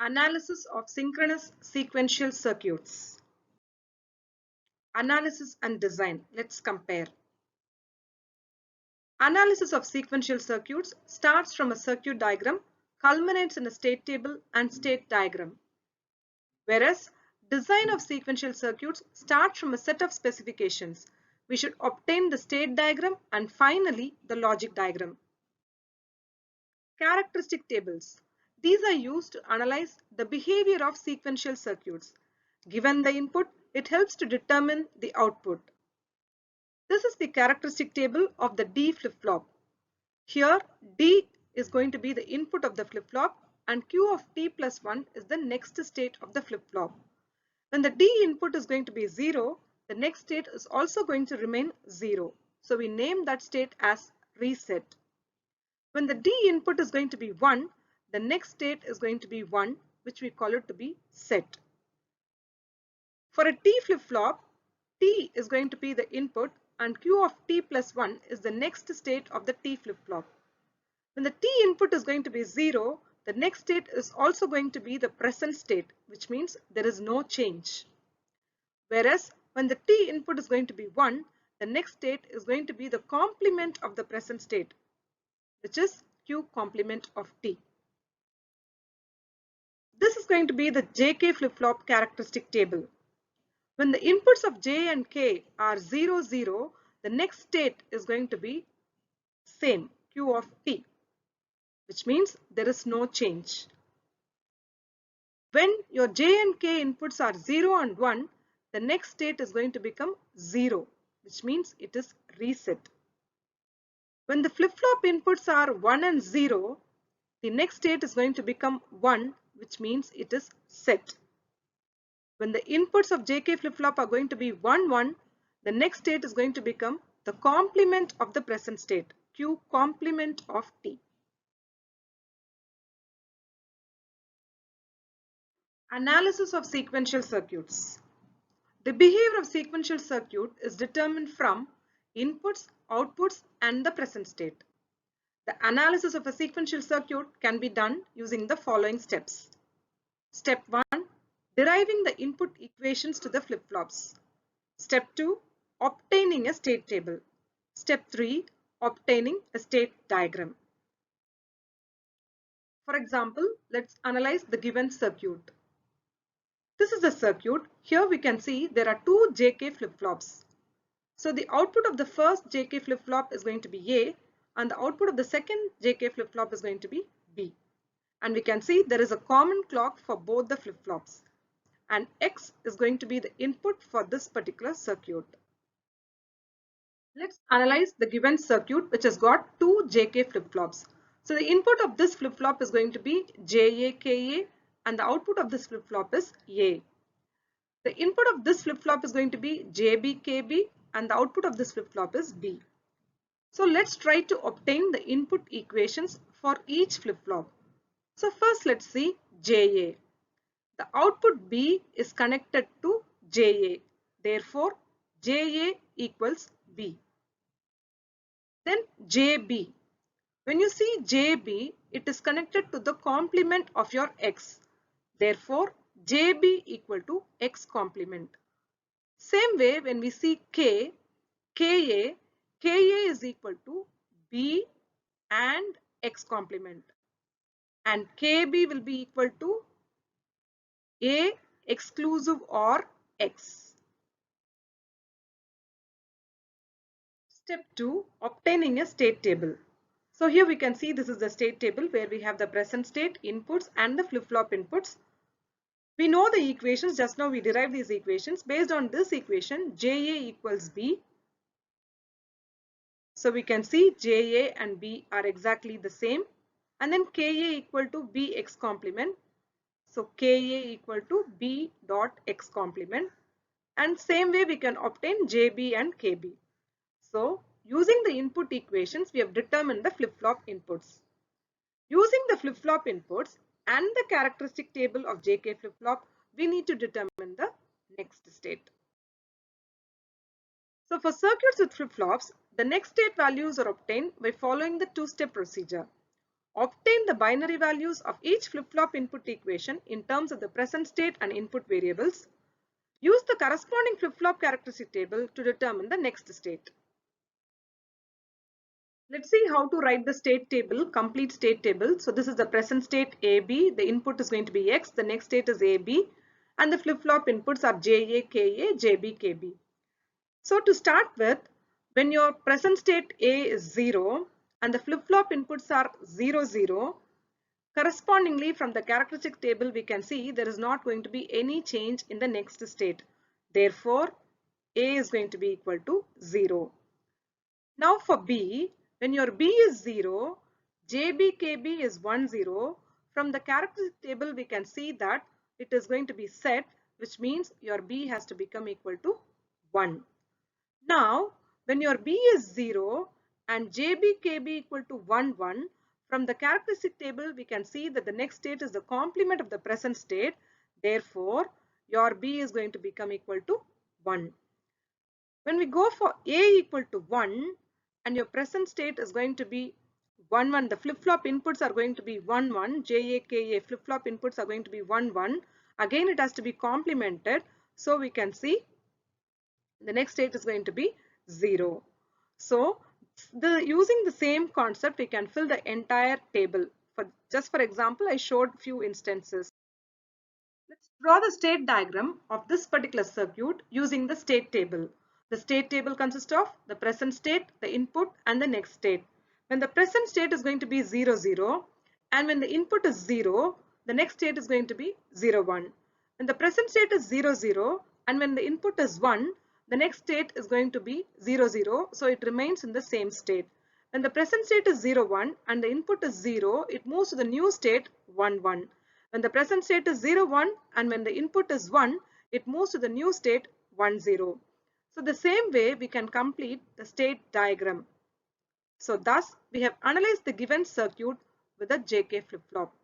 Analysis of synchronous sequential circuits. Analysis and design. Let's compare. Analysis of sequential circuits starts from a circuit diagram, culminates in a state table and state diagram. Whereas design of sequential circuits starts from a set of specifications. We should obtain the state diagram and finally the logic diagram. Characteristic tables. These are used to analyze the behavior of sequential circuits. Given the input, it helps to determine the output. This is the characteristic table of the D flip-flop. Here, D is going to be the input of the flip-flop and Q of T plus 1 is the next state of the flip-flop. When the D input is going to be 0, the next state is also going to remain 0. So we name that state as reset. When the D input is going to be 1, the next state is going to be 1, which we call it to be set. For a T flip-flop, T is going to be the input and Q of T plus 1 is the next state of the T flip-flop. When the T input is going to be 0, the next state is also going to be the present state, which means there is no change. Whereas when the T input is going to be 1, the next state is going to be the complement of the present state, which is Q complement of T. This is going to be the JK flip-flop characteristic table. When the inputs of J and K are 0, 0, the next state is going to be same, Q of T, which means there is no change. When your J and K inputs are 0 and 1, the next state is going to become 0, which means it is reset. When the flip-flop inputs are 1 and 0, the next state is going to become 1, which means it is set. When the inputs of JK flip-flop are going to be 1, 1, the next state is going to become the complement of the present state, Q complement of T. Analysis of sequential circuits. The behavior of sequential circuit is determined from inputs, outputs, and the present state. The analysis of a sequential circuit can be done using the following steps. Step 1. Deriving the input equations to the flip-flops. Step 2. Obtaining a state table. Step 3. Obtaining a state diagram. For example, let's analyze the given circuit. This is the circuit. Here we can see there are two JK flip-flops. So the output of the first JK flip-flop is going to be A and the output of the second JK flip-flop is going to be B. And we can see there is a common clock for both the flip-flops. And X is going to be the input for this particular circuit. Let's analyze the given circuit which has got two JK flip-flops. So the input of this flip-flop is going to be JA-KA and the output of this flip-flop is A. The input of this flip-flop is going to be JB-KB and the output of this flip-flop is B. So let's try to obtain the input equations for each flip-flop. So first let's see JA. The output B is connected to JA. Therefore, JA equals B. Then JB. When you see JB, it is connected to the complement of your X. Therefore, JB equal to X complement. Same way when we see K, KA, KA is equal to B and X complement. And KB will be equal to A exclusive or X. Step 2. Obtaining a state table. So here we can see this is the state table where we have the present state, inputs and the flip-flop inputs. We know the equations, just now we derived these equations. Based on this equation, JA equals B. So we can see JA and B are exactly the same. And then KA equal to BX complement. So KA equal to B dot X complement. And same way we can obtain JB and KB. So using the input equations, we have determined the flip-flop inputs. Using the flip-flop inputs and the characteristic table of JK flip-flop, we need to determine the next state. So for circuits with flip-flops, the next state values are obtained by following the two-step procedure. Obtain the binary values of each flip-flop input equation in terms of the present state and input variables. Use the corresponding flip-flop characteristic table to determine the next state. Let's see how to write the state table, complete state table. So this is the present state AB, the input is going to be X, the next state is AB, and the flip-flop inputs are JA, KA, JB, KB. So to start with, when your present state A is 0 and the flip-flop inputs are 0, 0, correspondingly from the characteristic table we can see there is not going to be any change in the next state. Therefore, A is going to be equal to 0. Now for B, when your B is 0, JB, KB is 1, 0. From the characteristic table we can see that it is going to be set, which means your B has to become equal to 1. Now, when your B is 0 and JB, KB equal to 1, 1, from the characteristic table we can see that the next state is the complement of the present state. Therefore, your B is going to become equal to 1. When we go for A equal to 1 and your present state is going to be 1, 1, the flip-flop inputs are going to be 1, 1, JA, KA flip-flop inputs are going to be 1, 1. Again, it has to be complemented. So we can see the next state is going to be 0. So using the same concept, we can fill the entire table. Just for example, I showed few instances. Let's draw the state diagram of this particular circuit using the state table. The state table consists of the present state, the input, and the next state. When the present state is going to be 0, 0, and when the input is 0, the next state is going to be 0, 1. When the present state is 0, 0, and when the input is 1, the next state is going to be 0, 0, so it remains in the same state. When the present state is 0, 1 and the input is 0, it moves to the new state 1, 1. When the present state is 0, 1 and when the input is 1, it moves to the new state 1, 0. So the same way we can complete the state diagram. So thus we have analyzed the given circuit with a JK flip-flop.